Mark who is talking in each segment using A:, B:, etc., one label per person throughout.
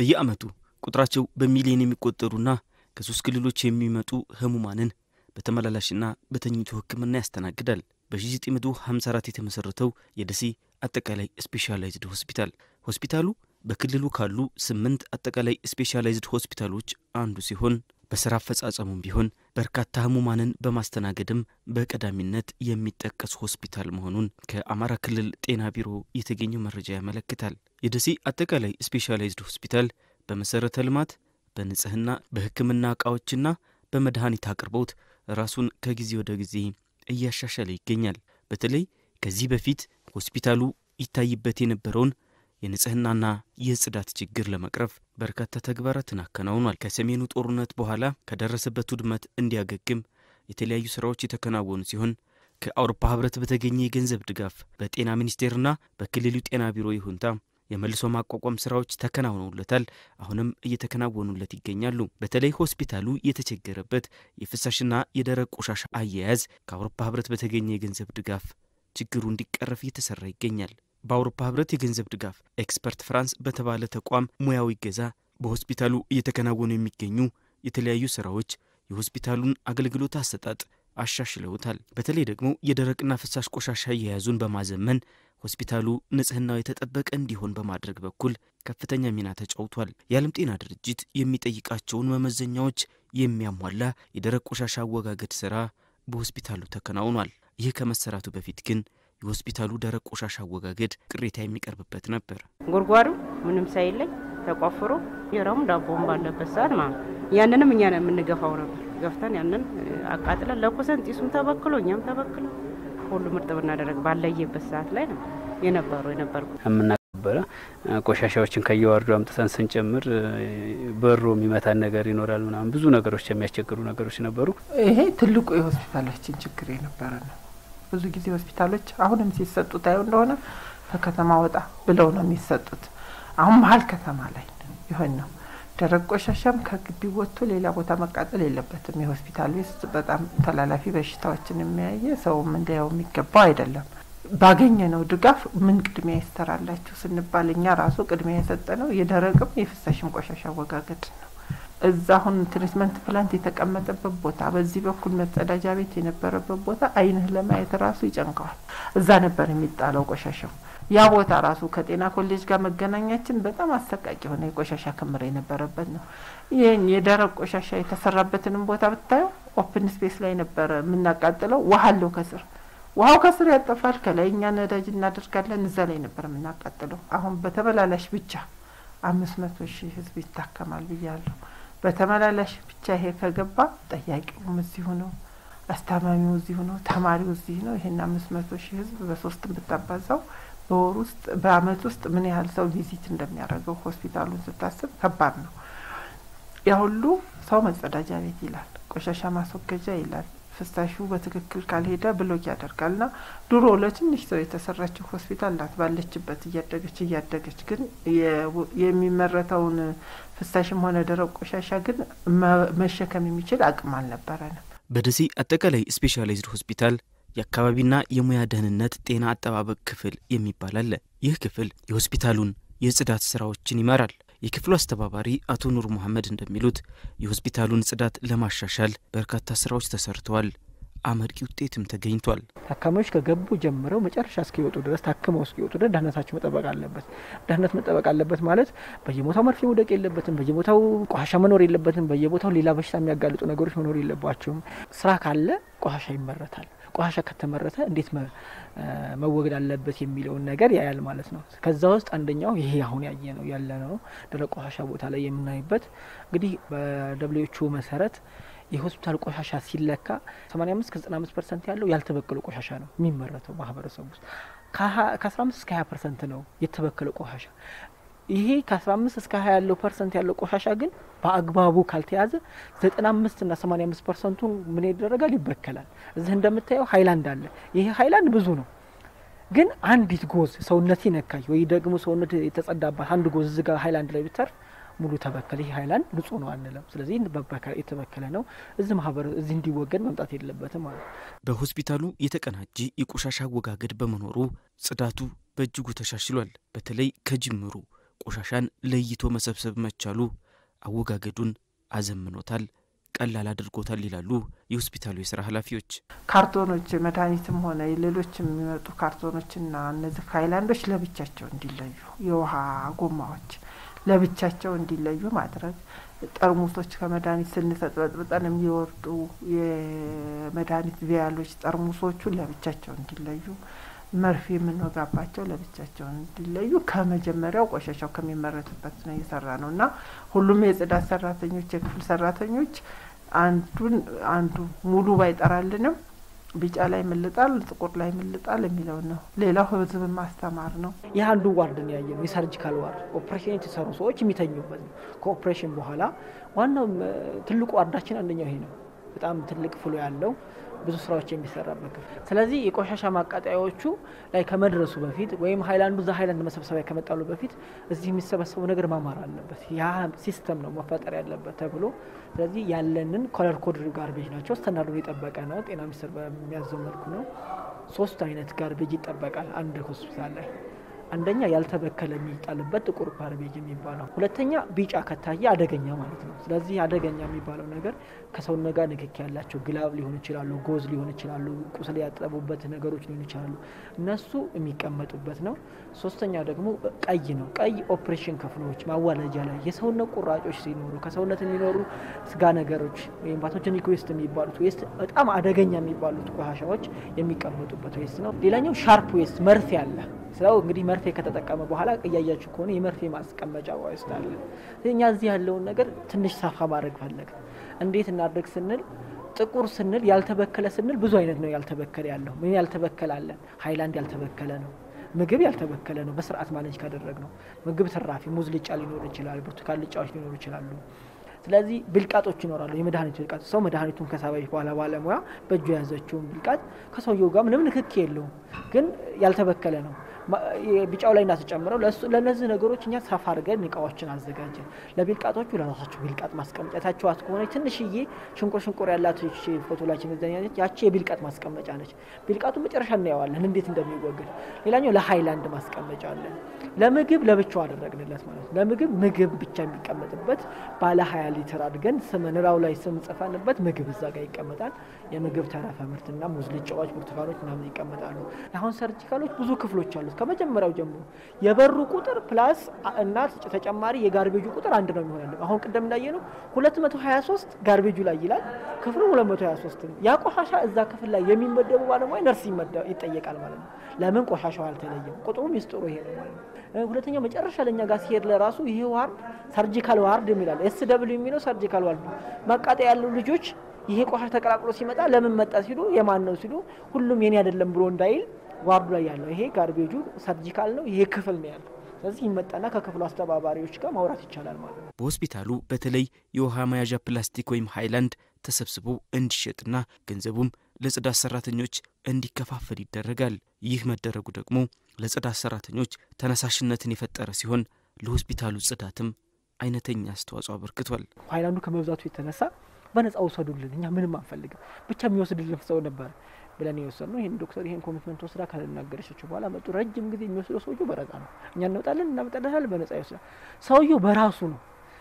A: በየዓመቱ ቁጥራቸው በሚሊዮን የሚቆጠሩና ከ3 ክልሎች የሚመጡ ህሙማንን በተመላላሽና በተኝቶ ህክምና ያስተናግዳል። በ1954 የተመሰረተው የደሴ አጠቃላይ ስፔሻላይዝድ ሆስፒታሉ በክልሉ ካሉ 8 አጠቃላይ ስፔሻላይዝድ ሆስፒታሎች አንዱ ሲሆን በስራ አፈጻጸሙም ቢሆን በርካታ ህሙማንን በማስተናገድም በቀዳሚነት የሚጠቀስ ሆስፒታል መሆኑን ከአማራ ክልል ጤና ቢሮ የተገኘው መረጃ ያመለክታል። የደሴ አጠቃላይ ስፔሻላይዝድ ሆስፒታል በመሰረተ ልማት፣ በንጽህና፣ በህክምና ዕቃዎችና በመድኃኒት አቅርቦት ራሱን ከጊዜ ወደ ጊዜ እያሻሻለ ይገኛል። በተለይ ከዚህ በፊት ሆስፒታሉ ይታይበት የነበረውን የንጽህናና የጽዳት ችግር ለመቅረፍ በርካታ ተግባራትን አከናውኗል። ከሰሜኑ ጦርነት በኋላ ከደረሰበት ውድመት እንዲያገግም የተለያዩ ስራዎች የተከናወኑ ሲሆን ከአውሮፓ ህብረት በተገኘ የገንዘብ ድጋፍ በጤና ሚኒስቴርና በክልሉ ጤና ቢሮ ይሁንታ የመልሶ ማቋቋም ስራዎች ተከናውነውለታል። አሁንም እየተከናወኑለት ይገኛሉ። በተለይ ሆስፒታሉ የተቸገረበት የፍሳሽና የደረቅ ቆሻሻ አያያዝ ከአውሮፓ ህብረት በተገኘ የገንዘብ ድጋፍ ችግሩ እንዲቀረፍ እየተሰራ ይገኛል። በአውሮፓ ህብረት የገንዘብ ድጋፍ ኤክስፐርት ፍራንስ በተባለ ተቋም ሙያዊ ገዛ በሆስፒታሉ እየተከናወኑ የሚገኙ የተለያዩ ስራዎች የሆስፒታሉን አገልግሎት አሰጣጥ አሻሽለውታል። በተለይ ደግሞ የደረቅና ፍሳሽ ቆሻሻ አያያዙን በማዘመን ሆስፒታሉ ንጽህናው የተጠበቀ እንዲሆን በማድረግ በኩል ከፍተኛ ሚና ተጫውቷል። የዓለም ጤና ድርጅት የሚጠይቃቸውን መመዘኛዎች የሚያሟላ የደረቅ ቆሻሻ አወጋገድ ስራ በሆስፒታሉ ተከናውኗል። ይህ ከመሰራቱ በፊት ግን የሆስፒታሉ ደረቅ ቆሻሻ አወጋገድ ቅሬታ የሚቀርብበት ነበር።
B: ጎርጓሩ ምንም ሳይለኝ ተቆፍሮ የራም ዳቦም ባለበት ሰዓት ማለት ያንንም እኛ ነን የምንገፋው ነበር። ገፍተን ያንን አቃጥለን ለኮሰን ጢሱም ተበክሎ እኛም ተበክሎ ሁሉ ምርጥ ብናደርግ ባለየበት ሰዓት ላይ ነው የነበረው
C: አምናበረ ቆሻሻዎችን ከየዋርዱ አምጥተን ስንጨምር በሮ የሚመታን ነገር ይኖራል ምናምን ብዙ ነገሮች የሚያስቸግሩ ነገሮች ነበሩ።
D: ይሄ ትልቁ የሆስፒታላችን ችግር የነበረ ነው። ብዙ ጊዜ ሆስፒታሎች አሁንም ሲሰጡት አዩ እንደሆነ ከከተማ ወጣ ብለው ነው የሚሰጡት። አሁን መሀል ከተማ ላይ ይሆን ነው ደረቅ ቆሻሻም ከግቢ ወጥቶ ሌላ ቦታ መቃጠል የለበትም። የሆስፒታሉ ውስጥ በጣም ተላላፊ በሽታዎችን የሚያየ ሰውም እንዲያው የሚገባው አይደለም። ባገኘነው ድጋፍ ምን ቅድሚያ ይስተራላችሁ ስንባል እኛ ራሱ ቅድሚያ የሰጠነው የደረቅም የፍሳሽም ቆሻሻ አወጋገድ ነው። እዛሁን ትሪትመንት ፕላንት የተቀመጠበት ቦታ በዚህ በኩል መጸዳጃ ቤት የነበረበት ቦታ አይንህ ለማየት ራሱ ይጨንቀዋል። እዛ ነበር የሚጣለው ቆሻሻው። ያ ቦታ ራሱ ከጤና ኮሌጅ ጋር መገናኛችን በጣም አሰቃቂ ሆነ የቆሻሻ ክምር የነበረበት ነው። ይሄን የደረቅ ቆሻሻ የተሰራበትንም ቦታ ብታዩ ኦፕን ስፔስ ላይ ነበር የምናቃጥለው። ውሃ አለው ከስር፣ ውሃው ከስር ያጠፋል፣ ከላይኛ ነዳጅ እናደርጋለን፣ እዛ ላይ ነበር የምናቃጥለው። አሁን በተመላላሽ ብቻ 500,000 ህዝብ ይታከማል ብያለሁ። በተመላላሽ ብቻ ይሄ ከገባ ጠያቂውም እዚሁ ነው፣ አስተማሚው እዚሁ ነው፣ ተማሪው እዚሁ ነው። ይሄን 500,000 ህዝብ በ3 ብታባዛው በወር ውስጥ በአመት ውስጥ ምን ያህል ሰው ቪዚት እንደሚያደርገው ሆስፒታሉን ስታስብ ከባድ ነው። ያ ሁሉ ሰው መጸዳጃ ቤት ይላል፣ ቆሻሻ ማስወገጃ ይላል። ፍሳሹ በትክክል ካልሄደ ብሎክ ያደርጋልና ድሮ ለትንሽ ሰው የተሰራችው ሆስፒታል ናት። ባለችበት እያደገች ግን የሚመረተውን ፍሳሽም ሆነ ደረቅ ቆሻሻ ግን መሸከም የሚችል አቅም አልነበረንም።
A: በደሴ አጠቃላይ ስፔሻላይዝድ ሆስፒታል የአካባቢና የሙያ ደህንነት ጤና አጠባበቅ ክፍል የሚባል አለ። ይህ ክፍል የሆስፒታሉን የጽዳት ስራዎችን ይመራል። የክፍሉ አስተባባሪ አቶ ኑር መሐመድ እንደሚሉት የሆስፒታሉን ጽዳት ለማሻሻል በርካታ ስራዎች ተሰርተዋል። አመርቂ ውጤትም ተገኝቷል።
E: ታካሚዎች ከገቡ ጀምረው መጨረሻ እስኪወጡ ድረስ ታክመው እስኪወጡ ድረስ ደህንነታቸው መጠበቅ አለበት። ደህንነት መጠበቅ አለበት ማለት በየቦታው መርፌ መውደቅ የለበትም፣ በየቦታው ቆሻሻ መኖር የለበትም፣ በየቦታው ሌላ በሽታ የሚያጋልጡ ነገሮች መኖር የለባቸውም። ስራ ካለ ቆሻሻ ይመረታል። ቆሻሻ ከተመረተ እንዴት መወገድ አለበት የሚለውን ነገር ያያል ማለት ነው። ከዛ ውስጥ አንደኛው ይሄ አሁን ያለነው ደረቅ ቆሻሻ ቦታ ላይ የምናይበት እንግዲህ በደብሊውኤችኦ መሰረት የሆስፒታል ቆሻሻ ሲለካ 85-95% ያለው ያልተበከለ ቆሻሻ ነው የሚመረተው ማህበረሰብ ውስጥ። ከ15 እስከ 20% ነው የተበከለ ቆሻሻ። ይሄ ከ15 እስከ 20 ያለው ፐርሰንት ያለው ቆሻሻ ግን በአግባቡ ካልተያዘ 95 እና 85% ምን ይደረጋል? ይበከላል። እዚህ እንደምታየው ሃይላንድ አለ። ይሄ ሃይላንድ ብዙ ነው፣ ግን አንዲት ጎዝ ሰውነት ይነካይ ወይ ደግሞ ሰውነት የተጸዳባት አንድ ጎዝ እዚህ ጋር ሃይላንድ ላይ ቢተርፍ ሙሉ ተበከለ። ይሄ ሃይላንድ ንጹህ ነው አንለም። ስለዚህ የተበከለ ነው፣ እዚህ ማህበረሰብ እዚህ እንዲወገድ መምጣት የለበትም ማለት።
A: በሆስፒታሉ የተቀናጀ የቆሻሻ አወጋገድ በመኖሩ ጽዳቱ በእጅጉ ተሻሽሏል። በተለይ ከጅምሩ ቆሻሻን ለይቶ መሰብሰብ መቻሉ አወጋገዱን አዘምኖታል፣ ቀላል አድርጎታል ይላሉ የሆስፒታሉ የሥራ ኃላፊዎች።
D: ካርቶኖች መድኃኒትም ሆነ ሌሎችም የሚመጡ ካርቶኖችና እነዚህ ሃይላንዶች ለብቻቸው እንዲለዩ፣ የውሃ ጎማዎች ለብቻቸው እንዲለዩ ማድረግ፣ ጠርሙሶች ከመድኃኒት ስንሰጥ በጥብጠን የሚወርዱ የመድኃኒት ቪያሎች ጠርሙሶቹ ለብቻቸው እንዲለዩ፣ መርፌ የምንወጋባቸው ለብቻቸው እንዲለዩ ከመጀመሪያው ቆሻሻው ከሚመረትበት ነው የሰራ ነው እና ሁሉም የጽዳት ሰራተኞች የክፍል ሰራተኞች አንዱ ሙሉ ባይጠራልንም ቢጫ ላይ ምልጣል ጥቁር ላይ ምልጣል የሚለው ነው። ሌላው ህዝብ ማስተማር ነው።
E: ይህ አንዱ ዋርድ ነው ያየነው፣ የሰርጂካል ዋርድ ኦፕሬሽን የተሰሩ ሰዎች የሚተኙበት ነው። ከኦፕሬሽን በኋላ ዋናው ትልቁ ዋርዳችን አንደኛው ይሄ ነው። በጣም ትልቅ ፍሎ ያለው ብዙ ስራዎች የሚሰራበት። ስለዚህ የቆሻሻ ማቃጠያዎቹ ላይ ከመድረሱ በፊት ወይም ሃይላንዱ ሃይላንድ መሰብሰቢያ ከመጣሉ በፊት እዚህ የሚሰበሰበው ነገር ማማር አለበት። ያ ሲስተም ነው መፈጠር ያለበት ተብሎ ስለዚህ ያለንን ኮለር ኮድ ጋርቤጅ ናቸው ስታንዳርዱን የጠበቀ ነው። ጤና ሚኒስቴር በሚያዘው መልኩ ነው 3 አይነት ጋርቤጅ ይጠበቃል አንድ ሆስፒታል ላይ። አንደኛ ያልተበከለ የሚጣልበት ጥቁር ጋርቤጅ የሚባለው፣ ሁለተኛ ቢጫ ከታየ አደገኛ ማለት ነው። ስለዚህ አደገኛ የሚባለው ነገር ከሰውነት ጋር ንክኪ ያላቸው ግላብ ሊሆን ይችላሉ፣ ጎዝ ሊሆን ይችላሉ፣ ቁስል ያጠቡበት ነገሮች ሊሆን ይችላሉ፣ እነሱ የሚቀመጡበት ነው። ሶስተኛ ደግሞ ቀይ ነው። ቀይ ኦፕሬሽን ክፍሎች ማዋለጃ ላይ የሰውነት ቁራጮች ሲኖሩ ከሰውነት የሚኖሩ ስጋ ነገሮች ወይም ፓቶጀኒክ ዌስት የሚባሉት ዌስት በጣም አደገኛ የሚባሉት ቆሻሻዎች የሚቀመጡበት ዌስት ነው። ሌላኛው ሻርፕ ዌስት መርፌ አለ። ስለው እንግዲህ መርፌ ከተጠቀመ በኋላ ቀያያችሁ ከሆነ የመርፌ ማስቀመጫ ዌስት አለ። እኛ እዚህ ያለውን ነገር ትንሽ ሰፋ ማድረግ ፈለግ። እንዴት እናድርግ ስንል ጥቁር ስንል ያልተበከለ ስንል ብዙ አይነት ነው ያልተበከለ ያለው። ምን ያልተበከለ አለ? ሃይላንድ ያልተበከለ ነው። ምግብ ያልተበከለ ነው በስርዓት ማኔጅ ካደረግ ነው። ምግብ ትራፊ ሙዝ ልጫ ሊኖር ይችላል፣ ብርቱካን ልጫዎች ሊኖሩ ይችላሉ። ስለዚህ ብልቃጦች ይኖራሉ። የመድኃኒት ብልቃጥ ሰው መድኃኒቱን ከሳበይ በኋላ ባለሙያ በእጁ ያዘችውን ብልቃጥ ከሰውየው ጋር ምንም ንክኪ የለውም፣ ግን ያልተበከለ ነው። ቢጫው ላይ እናስጨምረው ለነዚህ ነገሮች እኛ ሰፋ አድርገን እቃዎችን አዘጋጀን። ለብልቃጦቹ ለራሳቸው ብልቃጥ ማስቀመጫታቸው አትኮነ ትንሽዬ ሽንቁር ያላት ፎቶ ላይ እንደኛለች ያቺ የብልቃጥ ማስቀመጫ ነች። ብልቃቱ መጨረሻ እናየዋለን እንዴት እንደሚወገድ። ሌላኛው ለሃይላንድ ማስቀመጫ አለ። ለምግብ ለብቻው አደረግንለት ማለት ነው። ምግብ ብቻ የሚቀመጥበት ባለ 20 ሊትር አድርገን ስምንራው ላይ ስም ጽፈንበት ምግብ እዛ ጋር ይቀመጣል። የምግብ ተረፈ ምርትና ሙዝ ልጫዎች ብርቱካኖች ምናምን ይቀመጣሉ። አሁን ሰርጂካሎች ብዙ ክፍሎች አሉ። ከመጀመሪያው ጀምሮ የበሩ ቁጥር ፕላስ እና ተጨማሪ የጋርቤጁ ቁጥር አንድ ነው የሚሆነው። አሁን ቀደም እንዳየነው 223 ጋርቤጁ ላይ ይላል፣ ክፍሉ 223 ነው። ያ ቆሻሻ እዛ ክፍል ላይ የሚመደቡ ባለሙያ ነርስ ይጠየቃል ማለት ነው። ለምን ቆሻሻው አልተለየም? ቁጥሩ ሚስጥሩ ይሄ ነው ማለት ነው። ሁለተኛው መጨረሻ ለኛ ጋር ሲሄድ ለራሱ ይሄ ዋርድ ሰርጂካል ዋርድ የሚላል SW የሚለው ሰርጂካል ዋርድ ማቃጠያ ያለው ልጆች ይሄ ቆሻሻ ተቀላቅሎ ሲመጣ ለምን መጣ ሲሉ የማን ነው ሲሉ ሁሉም የኔ አይደለም ብሎ እንዳይል ዋርዱ ላይ ያለው ይሄ ጋርቤጁ ሰርጂካል ነው፣ ይሄ ክፍል ነው ያለው። ስለዚህ ይመጣና ከክፍሉ አስተባባሪዎች ጋር ማውራት ይቻላል ማለት ነው።
A: በሆስፒታሉ በተለይ የውሃ መያዣ ፕላስቲክ ወይም ሃይላንድ ተሰብስቦ እንዲሸጥና ገንዘቡም ለጽዳት ሰራተኞች እንዲከፋፈል ይደረጋል። ይህ መደረጉ ደግሞ ለጽዳት ሰራተኞች ተነሳሽነትን የፈጠረ ሲሆን ለሆስፒታሉ ጽዳትም አይነተኛ አስተዋጽኦ አበርክቷል።
E: ሃይላንዱ ከመብዛቱ የተነሳ በነፃ ወሰዱልን፣ እኛ ምንም አንፈልግም፣ ብቻ የሚወስድልን ሰው ነበር ብለን የወሰድነው። ይሄን ዶክተር ይሄን ኮሚትመንት ወስዳ ካልናገረችው በኋላ መጡ። ረጅም ጊዜ የሚወስደው ሰውዬው በነፃ ነው። እኛ እንወጣለን እናመጣለን በነፃ ይወስዳል። ሰውዬው በራሱ ነው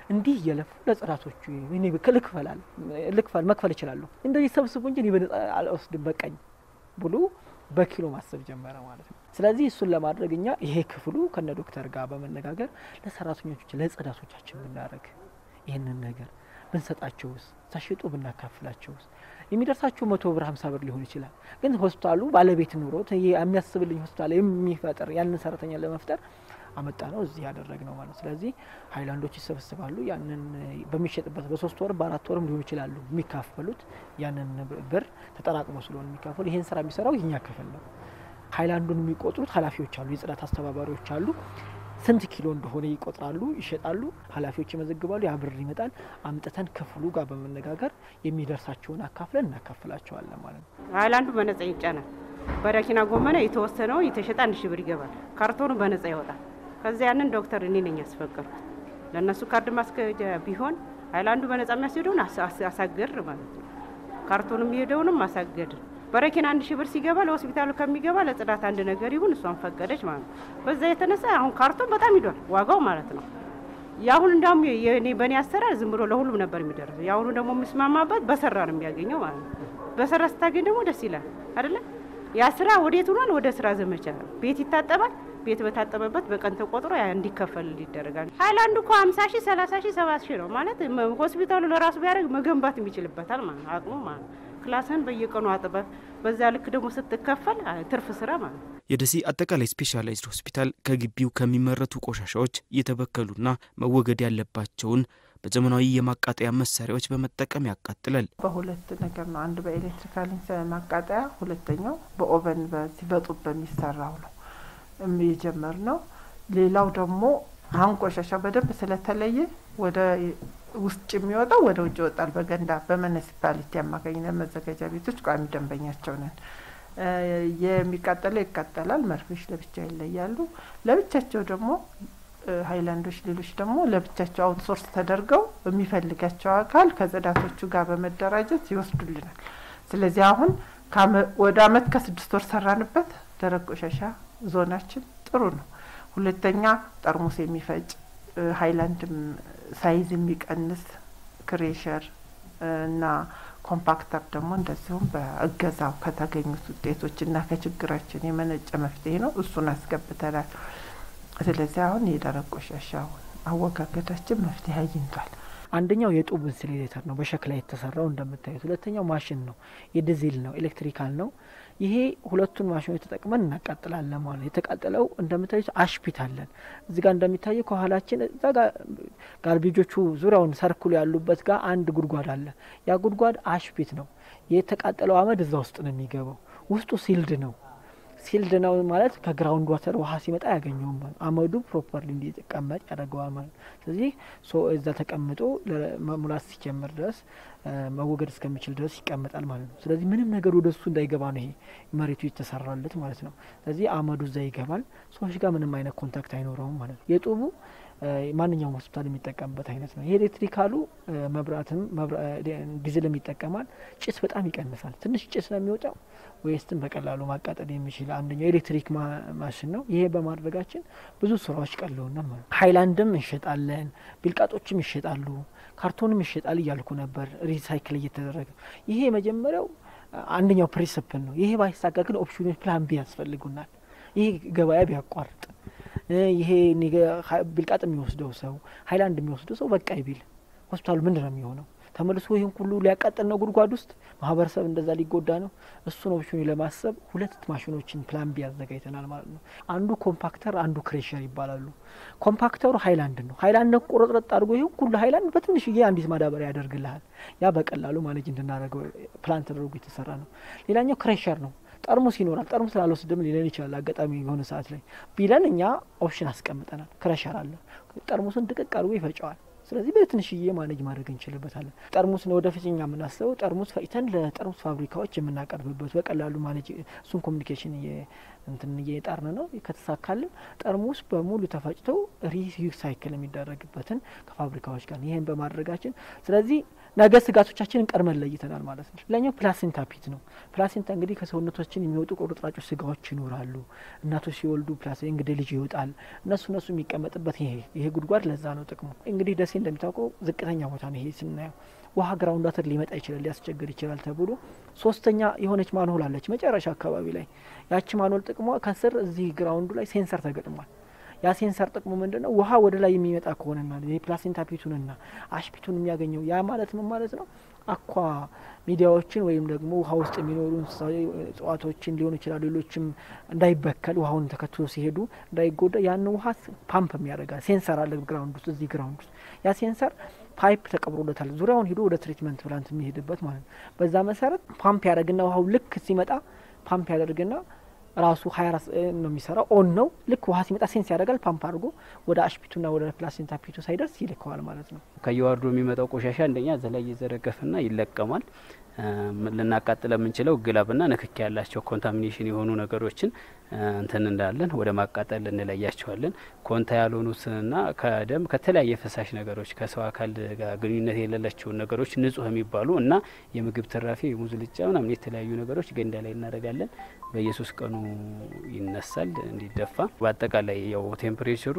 E: እንዲህ እየለፉ ለጽዳቶቹ እኔ መክፈል ይችላል እንደዚህ ሰብስቡ እንጂ እኔ በነፃ አልወስድም በቃኝ ብሎ በኪሎ ማሰብ ጀመረ ማለት ነው። ስለዚህ እሱን ለማድረግ እኛ ይሄ ክፍሉ ከነ ዶክተር ጋር በመነጋገር ለሰራተኞቹ ለጽዳቶቻችን ብናረግ ይሄንን ነገር ብንሰጣቸውስ ተሽጦ ብናካፍላቸውስ የሚደርሳቸው 100 ብር 50 ብር ሊሆን ይችላል። ግን ሆስፒታሉ ባለቤት ኑሮት የሚያስብልኝ ሆስፒታል የሚፈጠር ያንን ሰራተኛ ለመፍጠር አመጣ ነው እዚህ ያደረግነው ማለት። ስለዚህ ሃይላንዶች ይሰበስባሉ። ያንን በሚሸጥበት በ3 ወር በ4 ወርም ሊሆን ይችላሉ የሚካፈሉት ያንን ብር ተጠራቅሞ ስለሆነ የሚካፈሉ። ይሄን ስራ የሚሰራው የኛ ክፍል ነው። ሃይላንዱን የሚቆጥሩት ኃላፊዎች አሉ፣ የጽዳት አስተባባሪዎች አሉ። ስንት ኪሎ እንደሆነ ይቆጥራሉ፣ ይሸጣሉ፣ ኃላፊዎች ይመዘግባሉ። ያ ብር ይመጣል። አምጥተን ክፍሉ ጋር በመነጋገር የሚደርሳቸውን አካፍለን እናካፍላቸዋለን ማለት ነው።
B: ሃይላንዱ በነፃ ይጫናል። በረኪና ጎመና የተወሰነው የተሸጠ 1000 ብር ይገባል። ካርቶኑ በነፃ ይወጣል። ከዛ ያንን ዶክተር እኔ ነኝ ያስፈቀድኩት። ለነሱ ካርድ ማስከጃ ቢሆን ሃይላንዱ በነፃ የሚያስሄደውን አሳገር ማለት ነው። ካርቶኑ የሚሄደውንም ማሳገድ በረኪና 1000 ብር ሲገባ ለሆስፒታሉ ከሚገባ ለጽዳት አንድ ነገር ይሁን እሷን ፈቀደች ማለት ነው። በዛ የተነሳ አሁን ካርቶን በጣም ይዷል ዋጋው ማለት ነው። ያሁን እንደውም የኔ በኔ አሰራር ዝም ብሎ ለሁሉም ነበር የሚደርሰው። ያሁን ደግሞ የሚስማማበት በሰራ ነው የሚያገኘው ማለት ነው። በሰራ ስታገኝ ደግሞ ደስ ይላል አይደለ? ያ ስራ ወዴት ሆኗል? ወደ ስራ ዘመቻ ቤት ይታጠባል። ቤት በታጠበበት በቀን ተቆጥሮ ያ እንዲከፈል ይደረጋል። ሃይላንድ እኮ 50 ሺህ 30 ሺህ 70 ሺህ ነው ማለት ሆስፒታሉ ለራሱ ቢያደርግ መገንባት የሚችልበታል ማለት አቅሙ ማለት ክላስን በየቀኑ አጥበህ በዛ ልክ ደግሞ ስትከፈል ትርፍ ስራ ማለት ነው።
A: የደሴ አጠቃላይ ስፔሻላይዝድ ሆስፒታል ከግቢው ከሚመረቱ ቆሻሻዎች የተበከሉና መወገድ ያለባቸውን በዘመናዊ የማቃጠያ መሳሪያዎች በመጠቀም ያቃጥላል።
D: በሁለት ነገር ነው። አንድ በኤሌክትሪካል ማቃጠያ፣ ሁለተኛው በኦቨን በጡብ በሚሰራው ነው የሚጀምር። ሌላው ደግሞ አሁን ቆሻሻ በደንብ ስለተለየ ወደ ውስጥ የሚወጣው ወደ ውጭ ይወጣል። በገንዳ በሙኒሲፓሊቲ አማካኝነት መዘጋጃ ቤቶች ቋሚ ደንበኛቸው ነን። የሚቃጠለው ይቃጠላል። መርፌዎች ለብቻ ይለያሉ። ለብቻቸው ደግሞ ሃይላንዶች ሌሎች ደግሞ ለብቻቸው አውትሶርስ ተደርገው የሚፈልጋቸው አካል ከጽዳቶቹ ጋር በመደራጀት ይወስዱልናል። ስለዚህ አሁን ወደ አመት ከ6 ወር ሰራንበት። ደረቅ ቆሻሻ ዞናችን ጥሩ ነው። ሁለተኛ ጠርሙስ የሚፈጭ ሃይላንድ ሳይዝ የሚቀንስ ክሬሸር እና ኮምፓክተር ደግሞ እንደዚሁም በእገዛው ከተገኙት ውጤቶችና ከችግራችን የመነጨ መፍትሄ ነው። እሱን አስገብተናል። ስለዚህ አሁን የደረቅ ቆሻሻው አወጋገዳችን መፍትሄ አግኝቷል።
E: አንደኛው የጡብ ኢንሱሌተር ነው በሸክላ የተሰራው እንደምታዩት። ሁለተኛው ማሽን ነው የዲዜል ነው ኤሌክትሪካል ነው። ይሄ ሁለቱን ማሽኖች ተጠቅመን እናቃጥላለን ማለት። የተቃጠለው እንደምታዩት አሽፒት አለን እዚህ ጋር እንደሚታየው ከኋላችን እዛ ጋር ጋርቤጆቹ ዙሪያውን ሰርኩል ያሉበት ጋር አንድ ጉድጓድ አለ። ያ ጉድጓድ አሽፒት ነው። የተቃጠለው አመድ እዛ ውስጥ ነው የሚገባው። ውስጡ ሲልድ ነው። ሲልድ ነው ማለት ከግራውንድ ዋተር ውሃ ሲመጣ ያገኘው ማለት አመዱ ፕሮፐርሊ እንዲቀመጥ ያደርገዋል ማለት። ስለዚህ እዛ ተቀምጦ ለሙላት ሲጀምር ድረስ መወገድ እስከሚችል ድረስ ይቀመጣል ማለት ነው። ስለዚህ ምንም ነገር ወደሱ እንዳይገባ ነው ይሄ መሬቱ የተሰራለት ማለት ነው። ስለዚህ አመዱ እዛ ይገባል። ሰዎች ጋር ምንም አይነት ኮንታክት አይኖረውም ማለት ነው። የጡቡ ማንኛውም ሆስፒታል የሚጠቀምበት አይነት ነው። የኤሌክትሪካሉ መብራትም ዲዝልም ይጠቀማል። ጭስ በጣም ይቀንሳል። ትንሽ ጭስ ነው የሚወጣው። ዌስትን በቀላሉ ማቃጠል የሚችል አንደኛው ኤሌክትሪክ ማሽን ነው። ይሄ በማድረጋችን ብዙ ስራዎች ቀለውናል ማለት ነው። ሃይላንድም እንሸጣለን፣ ቢልቃጦችም ይሸጣሉ፣ ካርቶንም ይሸጣል እያልኩ ነበር ሪሳይክል እየተደረገ። ይሄ መጀመሪያው አንደኛው ፕሪንሲፕል ነው። ይሄ ባይሳካ ግን ኦፕሽኖች ፕላን ቢ ያስፈልጉናል። ይሄ ገበያ ቢያቋርጥ ይሄ ቢልቃጥ የሚወስደው ሰው ሃይላንድ የሚወስደው ሰው በቃ ይቢል ሆስፒታሉ ምንድነው የሚሆነው? ተመልሶ ይሄን ሁሉ ሊያቃጥል ነው ጉድጓድ ውስጥ ማህበረሰብ እንደዛ ሊጎዳ ነው። እሱን ኦፕሽን ለማሰብ ሁለት ማሽኖችን ፕላን ቢ ያዘጋጅተናል ማለት ነው። አንዱ ኮምፓክተር አንዱ ክሬሸር ይባላሉ። ኮምፓክተሩ ሃይላንድ ነው። ሃይላንድ ቁርጥርጥ አድርጎ ይሄን ሁሉ ሃይላንድ በትንሽዬ አንዲት ማዳበሪያ ያደርግልሃል። ያ በቀላሉ ማኔጅ እንድናደርገው ፕላን ተደርጎ የተሰራ ነው። ሌላኛው ክሬሸር ነው። ጠርሙስ ይኖራል። ጠርሙስ ላልወስድም ሊለን ይችላል አጋጣሚ የሆነ ሰዓት ላይ ቢለን እኛ ኦፕሽን አስቀምጠናል። ክሬሸር አለ። ጠርሙሱን ድቅቅ አድርጎ ይፈጨዋል። ስለዚህ በትንሽዬ ማኔጅ ማድረግ እንችልበታለን። ጠርሙስ ነው ወደፊት እኛ የምናስበው ጠርሙስ ፈጭተን ለጠርሙስ ፋብሪካዎች የምናቀርብበት በቀላሉ ማኔጅ እሱን ኮሚኒኬሽን እየጣርን ነው። ከተሳካልን ጠርሙስ በሙሉ ተፈጭተው ሪሳይክል የሚደረግበትን ከፋብሪካዎች ጋር ይሄን በማድረጋችን ስለዚህ ነገ ስጋቶቻችንን ቀድመን ለይተናል ማለት ነው። ሌላኛው ፕላሴንታ ፒት ነው። ፕላሴንታ እንግዲህ ከሰውነታችን የሚወጡ ቁርጥራጮች ስጋዎች ይኖራሉ። እናቶች ሲወልዱ እንግዲህ ልጅ ይወጣል። እነሱ የሚቀመጥበት ይሄ ጉድጓድ ለዛ ነው ጥቅሙ። እንግዲህ ደሴ እንደሚታወቀው ዝቅተኛ ቦታ ነው። ይሄ ስናየው ውሃ ግራውንድ ዋተር ሊመጣ ይችላል፣ ሊያስቸግር ይችላል ተብሎ ሶስተኛ የሆነች ማንሆል አለች መጨረሻ አካባቢ ላይ። ያቺ ማንሆል ጥቅሟ ከስር እዚህ ግራውንዱ ላይ ሴንሰር ተገጥሟል። ያ ሴንሰር ጥቅሙ ምንድነው? ውሃ ወደ ላይ የሚመጣ ከሆነና የፕላሴንታ ፒቱንና አሽፒቱን የሚያገኘው ያ ማለት ምን ማለት ነው? አኳ ሚዲያዎችን ወይም ደግሞ ውሃ ውስጥ የሚኖሩ እጽዋቶችን ሊሆኑ ይችላሉ ሌሎችም እንዳይበከል ውሃውን ተከትሎ ሲሄዱ እንዳይጎዳ ያን ውሃ ፓምፕ የሚያደርጋል ሴንሰር አለ ግራውንድ ውስጥ እዚህ ግራውንድ ውስጥ ያ ሴንሰር ፓይፕ ተቀብሮለታል ዙሪያውን ሄዶ ወደ ትሪትመንት ፕላንት የሚሄድበት ማለት ነው። በዛ መሰረት ፓምፕ ያደርግና ውሃው ልክ ሲመጣ ፓምፕ ያደርግና ራሱ 24 ነው የሚሰራው ኦን ነው። ልክ ውሃ ሲመጣ ሴንስ ያደርጋል ፓምፕ አድርጎ ወደ አሽፒቱና ወደ ፕላሴንታ ፒቱ ሳይደርስ ይልከዋል ማለት ነው።
C: ከየዋርዶ የሚመጣው ቆሻሻ አንደኛ ዘላይ ይዘረገፍና ይለቀማል። ልናቃጥለ የምንችለው ግላብና ንክኪ ያላቸው ኮንታሚኔሽን የሆኑ ነገሮችን እንትን እንዳለን ወደ ማቃጠል እንለያቸዋለን። ኮንታ ያልሆኑትና ከደም ከተለያየ ፈሳሽ ነገሮች ከሰው አካል ጋር ግንኙነት የሌላቸው ነገሮች ንጹህ የሚባሉ እና የምግብ ተራፊ የሙዝ ልጫ ምናምን የተለያዩ ነገሮች ገንዳ ላይ እናደርጋለን። በየሶስት ቀኑ ይነሳል እንዲደፋ። በአጠቃላይ ያው ቴምፕሬቸሩ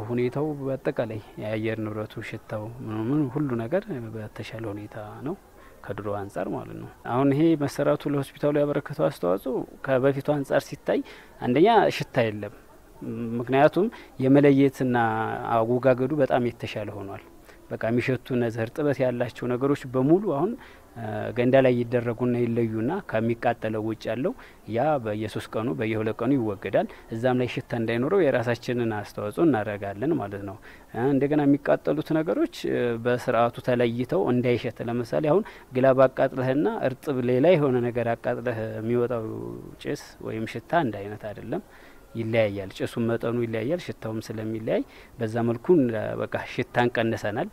C: ሁኔታው በአጠቃላይ የአየር ንብረቱ ሽታው ምን ሁሉ ነገር በተሻለ ሁኔታ ነው ከድሮ አንጻር ማለት ነው። አሁን ይሄ መሰራቱ ለሆስፒታሉ ያበረከተው አስተዋጽኦ ከበፊቱ አንጻር ሲታይ አንደኛ ሽታ የለም። ምክንያቱም የመለየትና አወጋገዱ በጣም የተሻለ ሆኗል። በቃ የሚሸቱ እነዚህ እርጥበት ያላቸው ነገሮች በሙሉ አሁን ገንዳ ላይ ይደረጉና ይለዩና ከሚቃጠለው ውጭ ያለው ያ በየሶስት ቀኑ በየ2 ቀኑ ይወገዳል። እዛም ላይ ሽታ እንዳይኖረው የራሳችንን አስተዋጽኦ እናደርጋለን ማለት ነው። እንደገና የሚቃጠሉት ነገሮች በስርዓቱ ተለይተው እንዳይሸት ለምሳሌ አሁን ግላብ አቃጥለህና እርጥብ ሌላ የሆነ ነገር አቃጥለህ የሚወጣው ጭስ ወይም ሽታ አንድ አይነት አይደለም፣ ይለያያል። ጭሱም መጠኑ ይለያያል፣ ሽታውም ስለሚለያይ በዛ መልኩ በቃ ሽታን ቀንሰናል።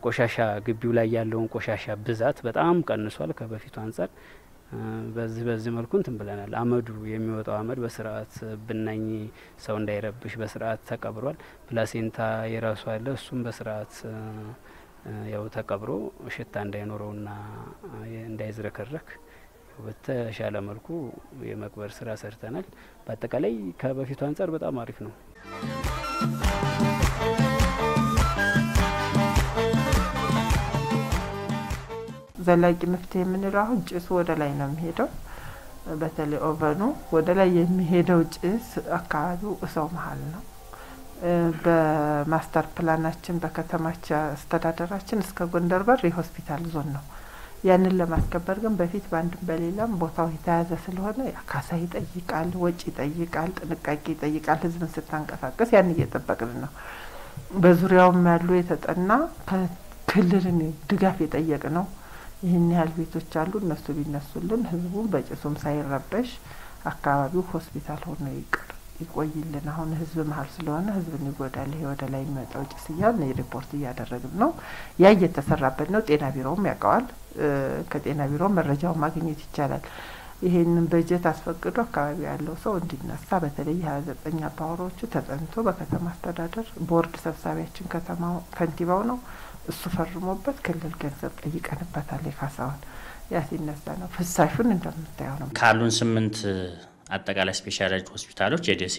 C: ቆሻሻ ግቢው ላይ ያለውን ቆሻሻ ብዛት በጣም ቀንሷል ከበፊቱ አንጻር። በዚህ መልኩ እንትን ብለናል። አመዱ የሚወጣው አመድ በስርዓት ብናኝ ሰው እንዳይረብሽ በስርዓት ተቀብሯል። ፕላሴንታ የራሱ አለ፣ እሱም በስርዓት ያው ተቀብሮ ሽታ እንዳይኖረውና እንዳይዝረከረክ በተሻለ መልኩ የመቅበር ስራ ሰርተናል። በአጠቃላይ ከበፊቱ አንጻር በጣም አሪፍ ነው።
D: ዘላቂ መፍትሄ የምንለው አሁን ጭሱ ወደ ላይ ነው የሚሄደው። በተለይ ኦቨኑ ወደ ላይ የሚሄደው ጭስ አካባቢው እሰው መሀል ነው። በማስተር ፕላናችን በከተማችን አስተዳደራችን እስከ ጎንደር በር የሆስፒታል ዞን ነው። ያንን ለማስከበር ግን በፊት ባንድም በሌላም ቦታው የተያዘ ስለሆነ ካሳ ይጠይቃል፣ ወጪ ይጠይቃል፣ ጥንቃቄ ይጠይቃል። ህዝብን ስታንቀሳቀስ ያን እየጠበቅን ነው። በዙሪያውም ያሉ የተጠና ክልልን ድጋፍ የጠየቅ ነው። ይህን ያህል ቤቶች አሉ፣ እነሱ ቢነሱልን ህዝቡን በጭሱም ሳይረበሽ አካባቢው ሆስፒታል ሆኖ ይቆይልን። አሁን ህዝብ መሀል ስለሆነ ህዝብን ይጎዳል። ይሄ ወደ ላይ የሚመጣው ጭስ እያልን ሪፖርት እያደረግን ነው። ያ እየተሰራበት ነው። ጤና ቢሮውም ያውቀዋል። ከጤና ቢሮ መረጃውን ማግኘት ይቻላል። ይሄንን በጀት አስፈቅዶ አካባቢ ያለው ሰው እንዲነሳ በተለይ 29 አባወራዎቹ ተጠንቶ በከተማ አስተዳደር ቦርድ ሰብሳቢያችን ከተማው ከንቲባው ነው እሱ ፈርሞበት ክልል ገንዘብ ጠይቀንበታል። የካሳውን ያ ሲነሳ ነው። ፍሳሹን እንደምታየው ነው።
F: ካሉን 8 አጠቃላይ ስፔሻላይዝድ ሆስፒታሎች የደሴ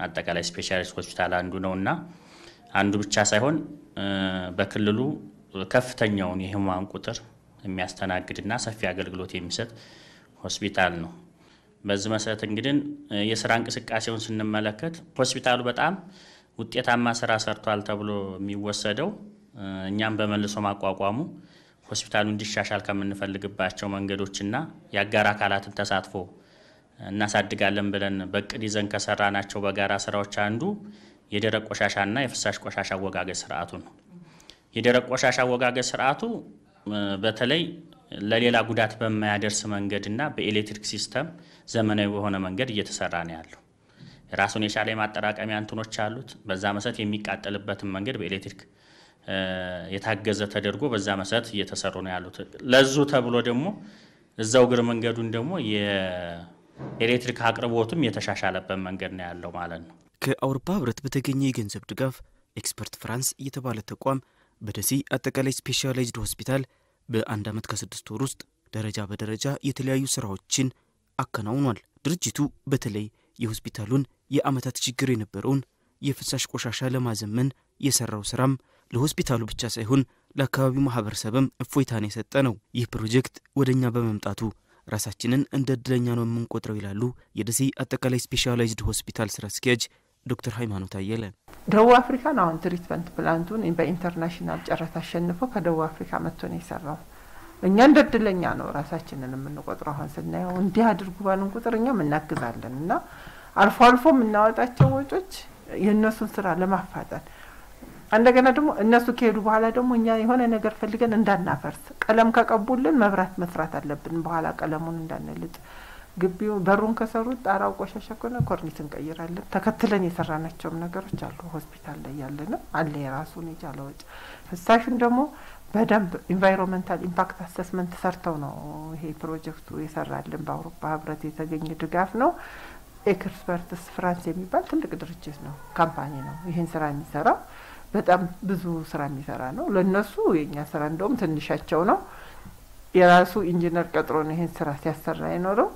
F: አጠቃላይ ስፔሻላይዝድ ሆስፒታል አንዱ ነውና አንዱ ብቻ ሳይሆን በክልሉ ከፍተኛውን የህሙማን ቁጥር የሚያስተናግድና ሰፊ አገልግሎት የሚሰጥ ሆስፒታል ነው። በዚህ መሰረት እንግዲህ የስራ እንቅስቃሴውን ስንመለከት ሆስፒታሉ በጣም ውጤታማ ስራ ሰርቷል ተብሎ የሚወሰደው እኛም በመልሶ ማቋቋሙ ሆስፒታሉ እንዲሻሻል ከምንፈልግባቸው መንገዶችና የአጋር አካላትን ተሳትፎ እናሳድጋለን ብለን በቅድ ይዘን ከሰራናቸው በጋራ ስራዎች አንዱ የደረቅ ቆሻሻና የፍሳሽ ቆሻሻ አወጋገድ ስርዓቱ ነው። የደረቅ ቆሻሻ አወጋገድ ስርዓቱ በተለይ ለሌላ ጉዳት በማያደርስ መንገድና በኤሌክትሪክ ሲስተም ዘመናዊ በሆነ መንገድ እየተሰራ ነው ያለው። ራሱን የቻለ ማጠራቀሚያ እንትኖች አሉት። በዛ መሰረት የሚቃጠልበትን መንገድ በኤሌክትሪክ የታገዘ ተደርጎ በዛ መሰረት እየተሰሩ ነው ያሉት። ለዙ ተብሎ ደግሞ እዛው ግር መንገዱን ደግሞ የኤሌክትሪክ አቅርቦቱም የተሻሻለበት መንገድ ነው ያለው ማለት ነው።
A: ከአውሮፓ ህብረት በተገኘ የገንዘብ ድጋፍ ኤክስፐርት ፍራንስ የተባለ ተቋም በደሴ አጠቃላይ ስፔሻላይዝድ ሆስፒታል በ1 ዓመት ከ6 ወር ውስጥ ደረጃ በደረጃ የተለያዩ ስራዎችን አከናውኗል። ድርጅቱ በተለይ የሆስፒታሉን የአመታት ችግር የነበረውን የፍሳሽ ቆሻሻ ለማዘመን የሰራው ስራም ለሆስፒታሉ ብቻ ሳይሆን ለአካባቢው ማህበረሰብም እፎይታን የሰጠ ነው። ይህ ፕሮጀክት ወደኛ በመምጣቱ ራሳችንን እንደ እድለኛ ነው የምንቆጥረው ይላሉ የደሴ አጠቃላይ ስፔሻላይዝድ ሆስፒታል ስራ አስኪያጅ ዶክተር ሃይማኖት አየለ።
D: ደቡብ አፍሪካ ነው ትሪትመንት ፕላንቱን በኢንተርናሽናል ጨረታ አሸንፎ ከደቡብ አፍሪካ መጥቶ ነው የሰራው። እኛ እንደ እድለኛ ነው ራሳችንን የምንቆጥረው። አሁን ስናየው እንዲህ አድርጉ ባሉን ቁጥር እኛ እናግዛለን እና አልፎ አልፎ የምናወጣቸው ወጪዎች የእነሱን ስራ ለማፋጠን እንደገና ደግሞ እነሱ ከሄዱ በኋላ ደግሞ እኛ የሆነ ነገር ፈልገን እንዳናፈርስ ቀለም ከቀቡልን መብራት መስራት አለብን። በኋላ ቀለሙን እንዳንልጥ ግቢው በሩን ከሰሩት ጣራው ቆሻሻ ከሆነ ኮርኒስ እንቀይራለን። ተከትለን የሰራናቸውም ነገሮች አሉ። ሆስፒታል ላይ ያለና አለ የራሱን የቻለ ወጪ። ፍሳሹን ደግሞ በደንብ ኢንቫይሮንመንታል ኢምፓክት አሰስመንት ሰርተው ነው ይሄ ፕሮጀክቱ የሰራልን። በአውሮፓ ህብረት የተገኘ ድጋፍ ነው። ኤክስፐርትስ ፍራንስ የሚባል ትልቅ ድርጅት ነው፣ ካምፓኒ ነው ይሄን ስራ የሚሰራው። በጣም ብዙ ስራ የሚሰራ ነው። ለነሱ የኛ ስራ እንደውም ትንሻቸው ነው። የራሱ ኢንጂነር ቀጥሮ ነው ይሄን ስራ ሲያሰራ የኖረው።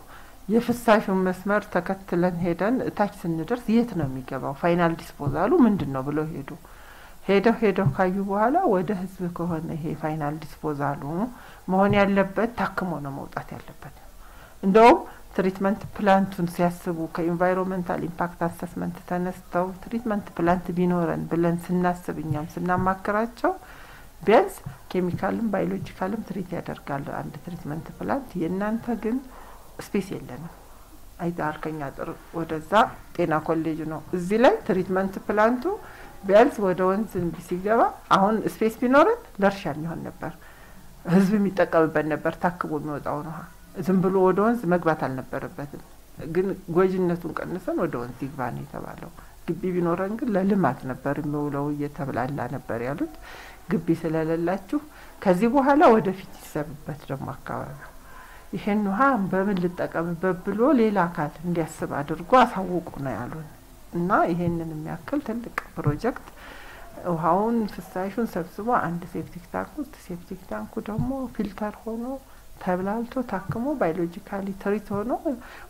D: የፍሳሹን መስመር ተከትለን ሄደን እታች ስንደርስ የት ነው የሚገባው ፋይናል ዲስፖዛሉ ምንድነው ብለው ሄደው ካዩ በኋላ ወደ ህዝብ ከሆነ ይሄ ፋይናል ዲስፖዛሉ መሆን ያለበት ታክሞ ነው መውጣት ያለበት። እንደውም ትሪትመንት ፕላንቱን ሲያስቡ ከኢንቫይሮንመንታል ኢምፓክት አሰስመንት ተነስተው ትሪትመንት ፕላንት ቢኖረን ብለን ስናስብ እኛም ስናማክራቸው ቢያንስ ኬሚካልም ባዮሎጂካልም ትሪት ያደርጋል አንድ ትሪትመንት ፕላንት። የእናንተ ግን ስፔስ የለንም። አይታርከኛ ጥር ወደዛ ጤና ኮሌጅ ነው። እዚህ ላይ ትሪትመንት ፕላንቱ ቢያንስ ወደ ወንዝ ሲገባ አሁን ስፔስ ቢኖረን ለእርሻ የሚሆን ነበር፣ ህዝብ የሚጠቀምበት ነበር። ታክቦ የሚወጣው ነው ዝም ብሎ ወደ ወንዝ መግባት አልነበረበትም። ግን ጎጂነቱን ቀንሰን ወደ ወንዝ ይግባ ነው የተባለው። ግቢ ቢኖረን ግን ለልማት ነበር የሚውለው እየተብላላ ነበር ያሉት። ግቢ ስለሌላችሁ ከዚህ በኋላ ወደፊት ይሰብበት ደግሞ አካባቢው ይሄን ውሃ በምን ልጠቀምበት ብሎ ሌላ አካል እንዲያስብ አድርጎ አሳውቁ ነው ያሉን። እና ይሄንን የሚያክል ትልቅ ፕሮጀክት ውሃውን ፍሳሹን ሰብስቦ አንድ ሴፕቲክ ታንክ ውስጥ ሴፕቲክ ታንኩ ደግሞ ፊልተር ሆኖ ተብላልቶ ታክሞ ባዮሎጂካሊ ትሪት ሆኖ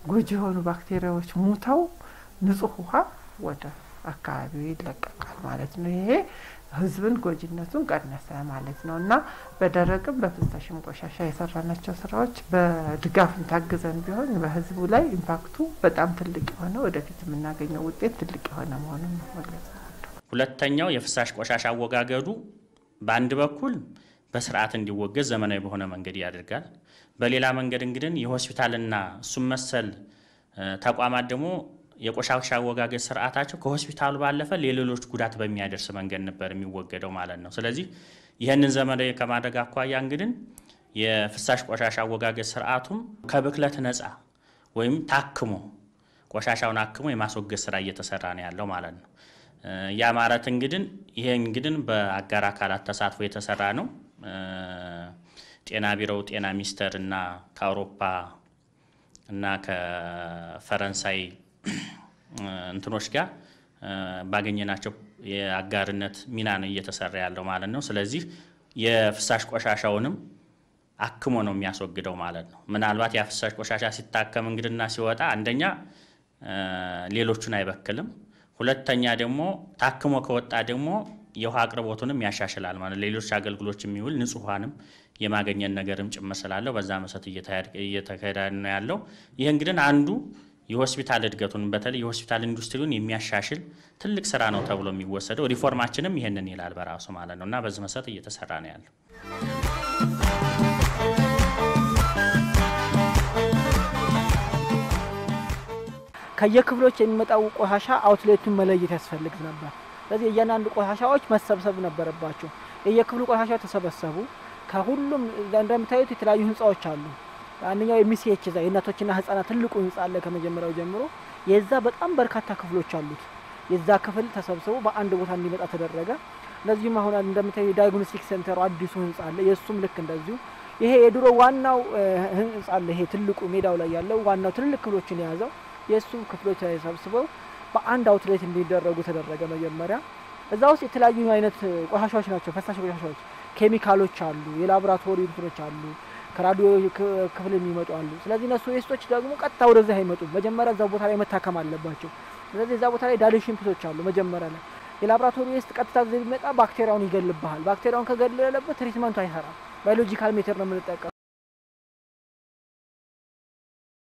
D: ጎጂ የሆኑ ባክቴሪያዎች ሙተው ንጹህ ውሃ ወደ አካባቢው ይለቀቃል ማለት ነው። ይሄ ህዝብን ጎጂነቱን ቀነሰ ማለት ነው። እና በደረቅም በፍሳሽም ቆሻሻ የሰራናቸው ስራዎች በድጋፍ ታግዘን ቢሆን በህዝቡ ላይ ኢምፓክቱ በጣም ትልቅ የሆነ ወደፊት የምናገኘው ውጤት ትልቅ የሆነ መሆኑን መግለጽ ነው።
F: ሁለተኛው የፍሳሽ ቆሻሻ አወጋገዱ በአንድ በኩል በስርዓት እንዲወገድ ዘመናዊ በሆነ መንገድ ያደርጋል። በሌላ መንገድ እንግዲህ የሆስፒታልና እሱም መሰል ተቋማት ደግሞ የቆሻሻ አወጋገድ ስርዓታቸው ከሆስፒታሉ ባለፈ ለሌሎች ጉዳት በሚያደርስ መንገድ ነበር የሚወገደው ማለት ነው። ስለዚህ ይሄንን ዘመናዊ ከማድረግ አኳያ እንግዲህ የፍሳሽ ቆሻሻ አወጋገድ ስርዓቱም ከብክለት ነፃ ወይም ታክሞ ቆሻሻውን አክሞ የማስወገድ ስራ እየተሰራ ነው ያለው ማለት ነው። ያ ማለት እንግዲህ ይሄ እንግዲህ በአጋር አካላት ተሳትፎ የተሰራ ነው። ጤና ቢሮው ጤና ሚኒስቴር እና ከአውሮፓ እና ከፈረንሳይ እንትኖች ጋር ባገኘናቸው የአጋርነት ሚና ነው እየተሰራ ያለው ማለት ነው። ስለዚህ የፍሳሽ ቆሻሻውንም አክሞ ነው የሚያስወግደው ማለት ነው። ምናልባት የፍሳሽ ቆሻሻ ሲታከም እንግዲህና ሲወጣ አንደኛ ሌሎቹን አይበክልም፣ ሁለተኛ ደግሞ ታክሞ ከወጣ ደግሞ የውሃ አቅርቦቱንም ያሻሽላል ማለት ሌሎች አገልግሎቶች የሚውል ንጹህ ውሃንም የማግኘት ነገርም ጭምር ስላለው በዛ መሰረት እየተካሄደ ነው ያለው። ይሄ እንግዲህ አንዱ የሆስፒታል እድገቱን በተለይ የሆስፒታል ኢንዱስትሪውን የሚያሻሽል ትልቅ ስራ ነው ተብሎ የሚወሰደው። ሪፎርማችንም ይሄንን ይላል በራሱ ማለት ነውና በዚህ መሰረት እየተሰራ ነው ያለው።
E: ከየክፍሎች የሚመጣው ቆሻሻ አውትሌቱን መለየት ያስፈልግ ነበር። ስለዚህ እያንዳንዱ ቆሻሻዎች መሰብሰብ ነበረባቸው። የየክፍሉ ቆሻሻ ተሰበሰቡ። ከሁሉም እንደምታዩት የተለያዩ ህንጻዎች አሉ። አንደኛው የሚሲኤች ዛ የእናቶችና ህፃናት ትልቁ ህንጻ አለ ከመጀመሪያው ጀምሮ። የዛ በጣም በርካታ ክፍሎች አሉት። የዛ ክፍል ተሰብስቦ በአንድ ቦታ እንዲመጣ ተደረገ። ለዚህም አሁን እንደምታዩ ዳያግኖስቲክ ሴንተሩ አዲሱ ህንጻ አለ። የሱም ልክ እንደዚሁ ይሄ የድሮ ዋናው ህንጻ አለ። ይሄ ትልቁ ሜዳው ላይ ያለው ዋናው ትልቅ ክፍሎችን የያዘው የሱ ክፍሎች ተሰብስበው በአንድ አውትሌት እንዲደረጉ ተደረገ። መጀመሪያ እዛ ውስጥ የተለያዩ አይነት ቆሻሻዎች ናቸው፣ ፈሳሽ ቆሻሻዎች፣ ኬሚካሎች አሉ፣ የላቦራቶሪ እንትኖች አሉ፣ ከራዲዮ ክፍል የሚመጡ አሉ። ስለዚህ እነሱ ዌስቶች ደግሞ ቀጥታ ወደዛ አይመጡም። መጀመሪያ እዛ ቦታ ላይ መታከም አለባቸው። ስለዚህ እዛ ቦታ ላይ ዳይሉሽን ፒቶች አሉ። መጀመሪያ ላይ የላቦራቶሪ ዌስት ቀጥታ እዚህ ቢመጣ ባክቴሪያውን ይገልብሃል። ባክቴሪያውን ከገለለበት ትሪትመንቱ አይሰራም። ባዮሎጂካል ሜተድ ነው የምንጠቀመው።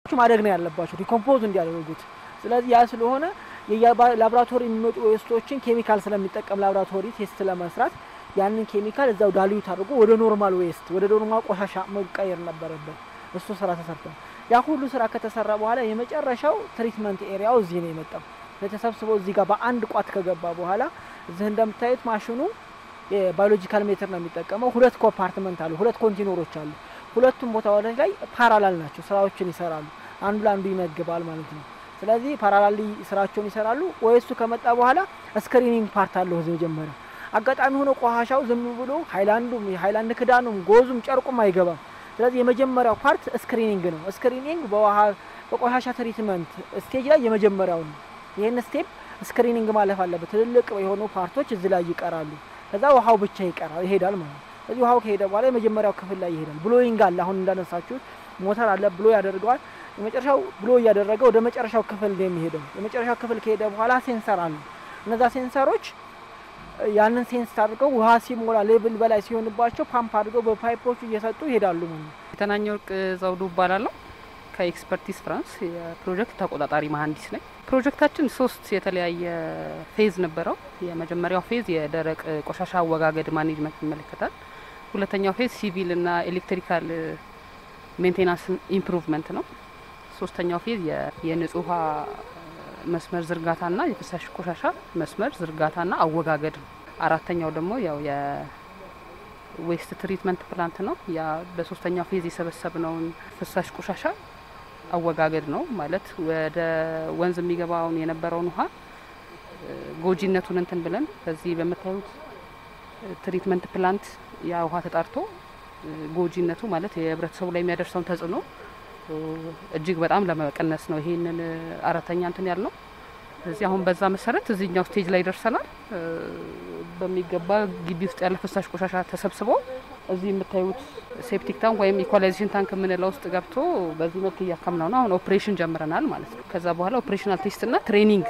E: ማድረግ ነው ያለባቸው ዲኮምፖዝ እንዲያደርጉት። ስለዚህ ያ ስለሆነ የላቦራቶሪ የሚመጡ ዌስቶችን ኬሚካል ስለሚጠቀም ላቦራቶሪ ቴስት ለመስራት ያንን ኬሚካል እዛው ዳልዩት አድርጎ ወደ ኖርማል ዌስት ወደ ኖርማል ቆሻሻ መቀየር ነበረበት። እሱ ስራ ተሰርቷል። ያ ሁሉ ስራ ከተሰራ በኋላ የመጨረሻው ትሪትመንት ኤሪያው እዚህ ነው የመጣው። ለተሰብስበው እዚህ ጋር በአንድ ቋት ከገባ በኋላ እዚህ እንደምታዩት ማሽኑ የባዮሎጂካል ሜተድ ነው የሚጠቀመው። ሁለት ኮምፓርትመንት አሉ፣ ሁለት ኮንቴነሮች አሉ። ሁለቱም ቦታዎች ላይ ፓራላል ናቸው፣ ስራዎችን ይሰራሉ። አንዱ ለአንዱ ይመግባል ማለት ነው። ስለዚህ ፓራላሊ ስራቸውን ይሰራሉ። ወይሱ ከመጣ በኋላ ስክሪኒንግ ፓርት አለው መጀመሪያ። አጋጣሚ ሆኖ ቆሻሻው ዝም ብሎ ሃይላንድ ክዳኑም ጎዙም ጨርቁም አይገባም። ስለዚህ የመጀመሪያው ፓርት ስክሪኒንግ ነው። ስክሪኒንግ በቆሻሻ ትሪትመንት ስቴጅ ላይ የመጀመሪያው ነው። ይሄን ስቴፕ ስክሪኒንግ ማለፍ አለበት። ትልልቅ የሆኑ ፓርቶች እዚህ ላይ ይቀራሉ። ከዛ ውሃው ብቻ ይሄዳል ማለት ነው። ስለዚህ ውሃው ከሄደ በኋላ የመጀመሪያው ክፍል ላይ ይሄዳል። ብሎይንግ አለ። አሁን እንዳነሳችሁት ሞተር አለ፣ ብሎ ያደርገዋል። የመጨረሻው ብሎ ያደረገ ወደ መጨረሻው ክፍል ነው የሚሄደው። የመጨረሻው ክፍል ከሄደ በኋላ ሴንሰር አለ። እነዛ ሴንሰሮች ያንን ሴንስ አድርገው ውሃ ሲሞላ ሌቭል በላይ ሲሆንባቸው ፓምፕ አድርገው በፓይፖቹ እየሰጡ ይሄዳሉ ማለት ነው።
G: የተናኘ ወርቅ ዘውዱ እባላለሁ። ከኤክስፐርቲስ ፍራንስ የፕሮጀክት ተቆጣጣሪ መሀንዲስ ነኝ። ፕሮጀክታችን 3 የተለያየ ፌዝ ነበረው። የመጀመሪያው ፌዝ የደረቅ ቆሻሻ አወጋገድ ማኔጅመንት ይመለከታል። ሁለተኛው ፌዝ ሲቪል እና ኤሌክትሪካል ሜንቴናንስ ኢምፕሩቭመንት ነው። ሶስተኛው ፌዝ የንጹህ ውሃ መስመር ዝርጋታና የፍሳሽ ቆሻሻ መስመር ዝርጋታና አወጋገድ ነው። አራተኛው ደግሞ ያው የዌስት ትሪትመንት ፕላንት ነው። ያ በሶስተኛው ፌዝ የሰበሰብነው ፍሳሽ ቆሻሻ አወጋገድ ነው። ማለት ወደ ወንዝ የሚገባውን የነበረውን ውሃ ጎጂነቱን እንትን ብለን በዚህ በመታዩት ትሪትመንት ፕላንት ያ ውሃ ተጣርቶ ጎጂነቱ ማለት የህብረተሰቡ ላይ የሚያደርሰውን ተጽዕኖ እጅግ በጣም ለመቀነስ ነው ይሄንን አራተኛ እንትን ያልነው። ስለዚህ አሁን በዛ መሰረት እዚህኛው ስቴጅ ላይ ደርሰናል። በሚገባ ግቢ ውስጥ ያለ ፍሳሽ ቆሻሻ ተሰብስቦ እዚህ የምታዩት ሴፕቲክ ታንክ ወይም ኢኳላይዜሽን ታንክ የምንለው ውስጥ ገብቶ በዚህ መልክ እያከምነው ነው። አሁን ኦፕሬሽን ጀምረናል ማለት ነው። ከዛ በኋላ ኦፕሬሽናል ቴስትና ትሬኒንግ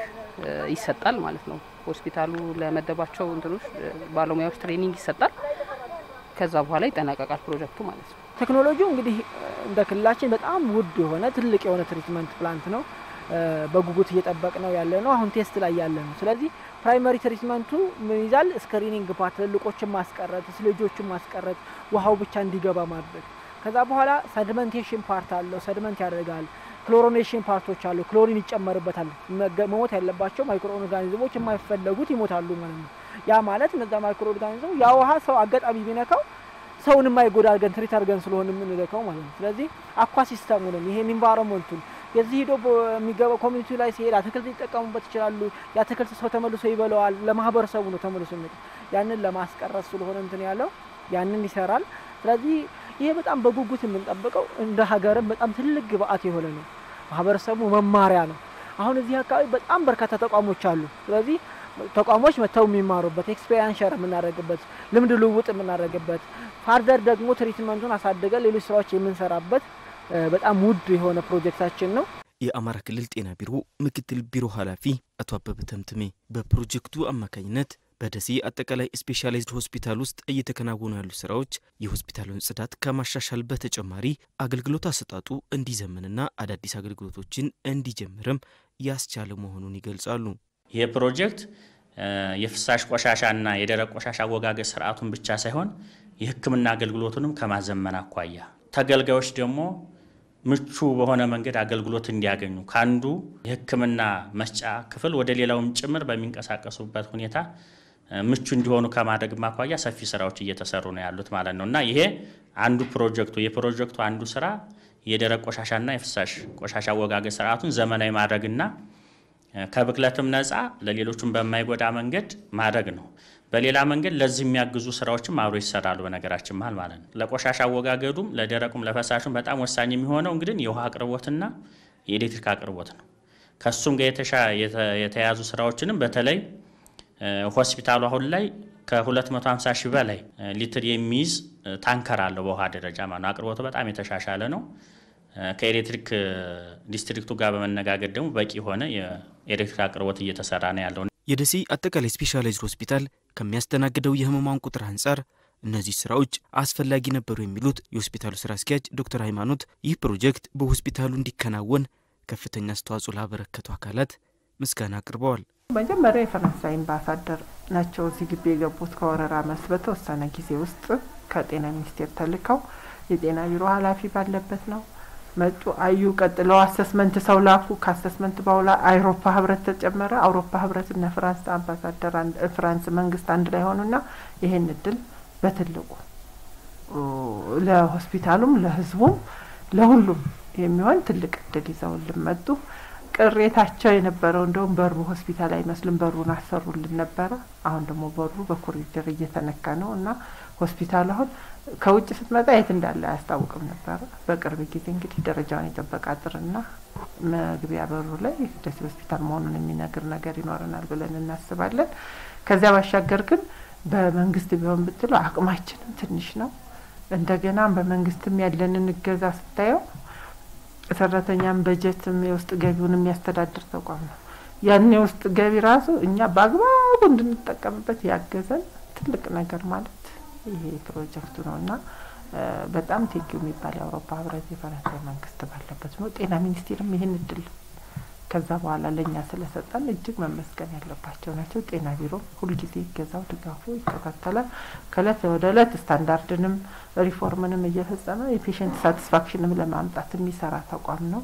G: ይሰጣል ማለት ነው። ሆስፒታሉ ለመደባቸው እንትኖች ባለሙያዎች ትሬኒንግ ይሰጣል። ከዛ በኋላ ይጠናቀቃል ፕሮጀክቱ ማለት ነው።
E: ቴክኖሎጂው እንግዲህ እንደ ክልላችን በጣም ውድ የሆነ ትልቅ የሆነ ትሪትመንት ፕላንት ነው። በጉጉት እየጠበቅ ነው ያለ ነው። አሁን ቴስት ላይ ያለ ነው። ስለዚህ ፕራይመሪ ትሪትመንቱ ምን ይዛል? ስክሪኒንግ ፓርት ልቆችን ማስቀረት፣ ስሌጆችን ማስቀረት፣ ውሃው ብቻ እንዲገባ ማድረግ። ከዛ በኋላ ሰድመንቴሽን ፓርት አለው። ሰድመንት ያደርጋል። ክሎሪኔሽን ፓርቶች አሉ። ክሎሪን ይጨመርበታል። መሞት ያለባቸው ማይክሮ ኦርጋኒዝሞች የማይፈለጉት ይሞታሉ ማለት ነው። ያ ማለት እነዛ ማይክሮ ኦርጋኒዝሞች ያ ውሃ ሰው አጋጣሚ ቢነካው ሰውን የማይጎዳ አድርገን ትሪት አድርገን ስለሆነ የምንለካው ማለት ነው። ስለዚህ አኳ ሲስተሙንም ይሄን ኢንቫይሮንመንቱን የዚህ ሄዶ የሚገባው ኮሚኒቲ ላይ ሲሄድ አትክልት ሊጠቀሙበት ይችላሉ። የአትክልት ሰው ተመልሶ ይበለዋል። ለማህበረሰቡ ነው ተመልሶ የሚመጣው። ያንን ለማስቀረት ስለሆነ እንትን ያለው ያንን ይሰራል። ስለዚህ ይሄ በጣም በጉጉት የምንጠብቀው እንደ ሀገርም በጣም ትልቅ ግብአት የሆነ ነው። ማህበረሰቡ መማሪያ ነው። አሁን እዚህ አካባቢ በጣም በርካታ ተቋሞች አሉ። ስለዚህ ተቋሞች መተው የሚማሩበት ኤክስፔሪያንስ ሼር የምናደርግበት ልምድ ልውውጥ የምናደርግበት ፋርደር ደግሞ ትሪትመንቱን አሳድገን ሌሎች ስራዎች የምንሰራበት በጣም ውድ የሆነ ፕሮጀክታችን ነው።
A: የአማራ ክልል ጤና ቢሮ ምክትል ቢሮ ኃላፊ አቶ አበበ ተምትሜ በፕሮጀክቱ አማካኝነት በደሴ አጠቃላይ ስፔሻላይዝድ ሆስፒታል ውስጥ እየተከናወኑ ያሉ ስራዎች የሆስፒታሉን ጽዳት ከማሻሻል በተጨማሪ አገልግሎት አሰጣጡ እንዲዘምንና አዳዲስ አገልግሎቶችን እንዲጀምርም ያስቻለ መሆኑን ይገልጻሉ።
F: ይህ ፕሮጀክት የፍሳሽ ቆሻሻና የደረቅ ቆሻሻ አወጋገድ ስርዓቱን ብቻ ሳይሆን የሕክምና አገልግሎቱንም ከማዘመን አኳያ ተገልጋዮች ደግሞ ምቹ በሆነ መንገድ አገልግሎት እንዲያገኙ ካንዱ የሕክምና መስጫ ክፍል ወደ ሌላውም ጭምር በሚንቀሳቀሱበት ሁኔታ ምቹ እንዲሆኑ ከማድረግ ማኳያ ሰፊ ስራዎች እየተሰሩ ነው ያሉት ማለት ነውና ይሄ አንዱ የፕሮጀክቱ አንዱ ስራ የደረቅ ቆሻሻና የፍሳሽ ቆሻሻ አወጋገድ ስርዓቱን ዘመናዊ ማድረግና ከብክለትም ነፃ ለሌሎችም በማይጎዳ መንገድ ማድረግ ነው። በሌላ መንገድ ለዚህ የሚያግዙ ስራዎችም አብሮ ይሰራሉ በነገራችን ማለት ነው። ለቆሻሻ አወጋገዱም ለደረቁም ለፈሳሹም በጣም ወሳኝ የሚሆነው እንግዲህ የውሃ አቅርቦትና የኤሌክትሪክ አቅርቦት ነው። ከሱም ጋር የተያዙ ስራዎችንም በተለይ ሆስፒታሉ አሁን ላይ ከ250 ሺህ በላይ ሊትር የሚይዝ ታንከር አለው በውሃ ደረጃ ማለት አቅርቦቱ በጣም የተሻሻለ ነው። ከኤሌክትሪክ ዲስትሪክቱ ጋር በመነጋገር ደግሞ በቂ ሆነ የኤሌክትሪክ አቅርቦት እየተሰራ ነው ያለው።
A: የደሴ አጠቃላይ ስፔሻላይዝድ ሆስፒታል ከሚያስተናግደው የህሙማን ቁጥር አንጻር እነዚህ ስራዎች አስፈላጊ ነበሩ የሚሉት የሆስፒታሉ ስራ አስኪያጅ ዶክተር ሃይማኖት ይህ ፕሮጀክት በሆስፒታሉ እንዲከናወን ከፍተኛ አስተዋጽኦ ላበረከቱ አካላት ምስጋና አቅርበዋል።
D: መጀመሪያ የፈረንሳይ አምባሳደር ናቸው እዚህ ግቢ የገቡት ከወረራ መልስ በተወሰነ ጊዜ ውስጥ ከጤና ሚኒስቴር ተልከው የጤና ቢሮ ኃላፊ ባለበት ነው መጡ። አዩ ቀጥለው አሰስመንት ሰው ላኩ። ከአሰስመንት በኋላ አውሮፓ ህብረት ተጨመረ። አውሮፓ ህብረትና ፍራንስ አምባሳደር ፍራንስ መንግስት አንድ ላይ ሆኑና ይሄን እድል በትልቁ ለሆስፒታሉም ለህዝቡም ለሁሉም የሚሆን ትልቅ እድል ይዘውልን መጡ። ቅሬታቸው የነበረው እንደውም በሩ ሆስፒታል አይመስልም በሩን አሰሩልን ነበረ። አሁን ደግሞ በሩ በኮሪደር እየተነካ ነው እና ሆስፒታል አሁን ከውጭ ስትመጣ የት እንዳለ አያስታውቅም ነበረ። በቅርብ ጊዜ እንግዲህ ደረጃውን የጠበቀ አጥርና መግቢያ በሩ ላይ ደሴ ሆስፒታል መሆኑን የሚነግር ነገር ይኖረናል ብለን እናስባለን። ከዚያ ባሻገር ግን በመንግስት ቢሆን ብትለው አቅማችንም ትንሽ ነው። እንደገና በመንግስትም ያለንን እገዛ ስታየው ሰራተኛም በጀትም የውስጥ ገቢውን የሚያስተዳድር ተቋም ነው። ያን የውስጥ ገቢ ራሱ እኛ በአግባቡ እንድንጠቀምበት ያገዘን ትልቅ ነገር ማለት ይሄ ፕሮጀክቱ ነውና በጣም ቴንኪው የሚባል የአውሮፓ ህብረት የፈረንሳይ መንግስት ባለበት ነው። ጤና ሚኒስቴርም ይሄን እድል ከዛ በኋላ ለኛ ስለሰጠን እጅግ መመስገን ያለባቸው ናቸው። ጤና ቢሮ ሁልጊዜ ይገዛው ድጋፉ ይከታተላል። ከእለት ወደ እለት ስታንዳርድንም ሪፎርምንም እየፈጸመ የፔሸንት ሳቲስፋክሽንም ለማምጣት የሚሰራ ተቋም ነው።